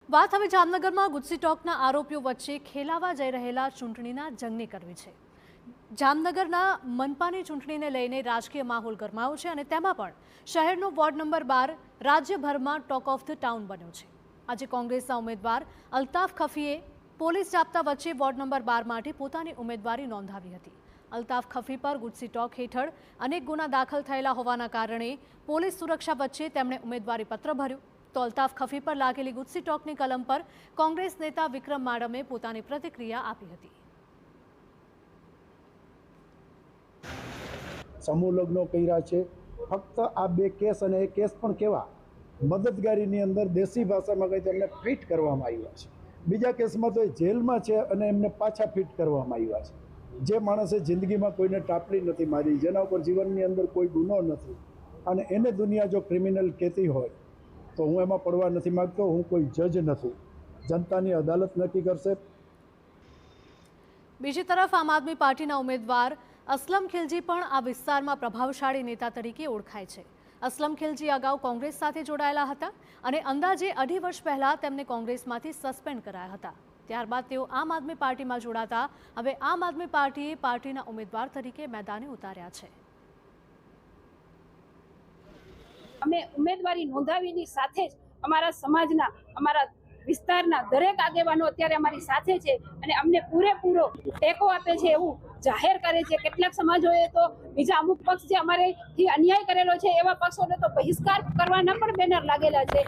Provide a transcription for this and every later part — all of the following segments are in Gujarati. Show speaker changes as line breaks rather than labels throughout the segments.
વાત હવે જામનગરમાં ગુજસી ટોકના આરોપીઓ વચ્ચે ખેલાવા જઈ રહેલા ચૂંટણીના જંગની કરવી છે। જામનગરના મનપાની ચૂંટણીને લઈને રાજકીય માહોલ ગરમાયો છે અને તેમાં પણ શહેરનો વોર્ડ નંબર 12 રાજ્યભરમાં ટોક ઓફ ધ ટાઉન બન્યો છે। આજે કોંગ્રેસના ઉમેદવાર અલ્તાફ ખફીએ પોલીસ જાપ્તા વચ્ચે વોર્ડ નંબર 12 માટે પોતાની ઉમેદવારી નોંધાવી હતી। અલ્તાફ ખફી પર ગુજસી ટોક હેઠળ અનેક ગુના દાખલ થયેલા હોવાના કારણે પોલીસ સુરક્ષા વચ્ચે તેમણે ઉમેદવારી પત્ર ભર્યું। તો અલ્તાફ ખફી પર લાગેલી ગુજસી ટોકની કલમ પર કોંગ્રેસ નેતા વિક્રમ માડમે પોતાની પ્રતિક્રિયા આપી હતી।
સમૂહ લગ્નો કર્યા છે। ફક્ત આ બે કેસ અને એ કેસ પણ કેવા મદદગારીની અંદર દેશી ભાષામાં કહી તેમને ફિટ કરવામાં આવ્યા છે। બીજા કેસમાં તો એ જેલમાં છે અને એમને પાછા ફિટ કરવામાં આવ્યા છે। જે માણસે જિંદગીમાં કોઈને ટાપલી નથી મારી, જેના ઉપર જીવનની અંદર કોઈ ગુનો નથી અને એને દુનિયા જો ક્રિમિનલ કહેતી હોય તો હું એમાં પડવા નથી માગતો। હું કોઈ જજ નથી, જનતાની અદાલત નક્કી કરશે।
બીજી તરફ આમ આદમી પાર્ટીના ઉમેદવાર અસલમ ખિલજી પણ આ વિસ્તારમાં પ્રભાવશાળી નેતા તરીકે ઓળખાય છે। અસલમ ખિલજી અગાઉ કોંગ્રેસ સાથે જોડાયેલા હતા અને અંદાજે 2.5 વર્ષ પહેલા તેમને કોંગ્રેસમાંથી સસ્પેન્ડ કરાયા હતા। ત્યારબાદ તેઓ આમ આદમી પાર્ટીમાં જોડાતા હવે આમ આદમી પાર્ટીએ પાર્ટીના ઉમેદવાર તરીકે મેદાને ઉતાર્યા છે।
અમે ઉમેદવારી નોંધાવીની સાથે જ અમારા સમાજના, અમારા વિસ્તારના દરેક આગેવાનો અત્યારે અમારી સાથે છે અને અમને પૂરેપૂરો ટેકો આપે છે એવું જાહેર કરે છે। કેટલાક સમાજોએ તો બીજા અમુક પક્ષ જે અમારેથી અન્યાય કરેલો છે એવા પક્ષોને તો બહિષ્કાર કરવાના પણ બેનર લાગેલા છે।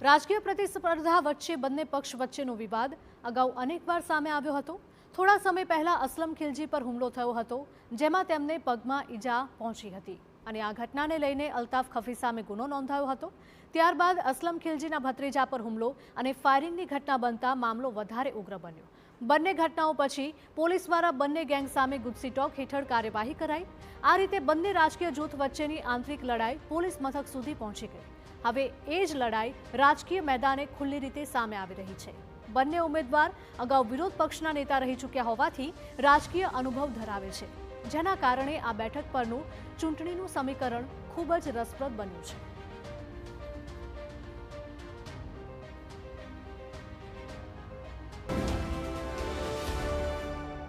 રાજકીય પ્રતિસ્પર્ધા વચ્ચે બંને પક્ષ વચ્ચેનો વિવાદ અગાઉ અનેકવાર સામે આવ્યો હતો। થોડા સમય પહેલા અસલમ ખિલજી પર હુમલો થયો હતો, જેમાં તેમને પગમાં ઈજા પહોંચી હતી અને આ ઘટનાને લઈને અલ્તાફ ખફી સામે ગુનો નોંધાયો હતો। ત્યારબાદ અસલમ ખિલજીના ભત્રીજા પર હુમલો અને ફાયરિંગની ઘટના બનતા મામલો વધારે ઉગ્ર બન્યો। બંને ઘટનાઓ પછી પોલીસ દ્વારા બંને ગેંગ સામે ગુજસી ટોક હેઠળ કાર્યવાહી કરાઈ। આ રીતે બંને રાજકીય જૂથ વચ્ચેની આંતરિક લડાઈ પોલીસ મથક સુધી પહોંચી ગઈ। હવે એ જ લડાઈ રાજકીય મેદાને ખુલ્લી રીતે સામે આવી રહી છે। બંને ઉમેદવાર અગાઉ વિરોધ પક્ષના નેતા રહી ચૂક્યા હોવાથી રાજકીય અનુભવ ધરાવે છે, જેના કારણે આ બેઠક પરનું ચૂંટણીનું સમીકરણ ખૂબ જ રસપ્રદ બન્યું છે।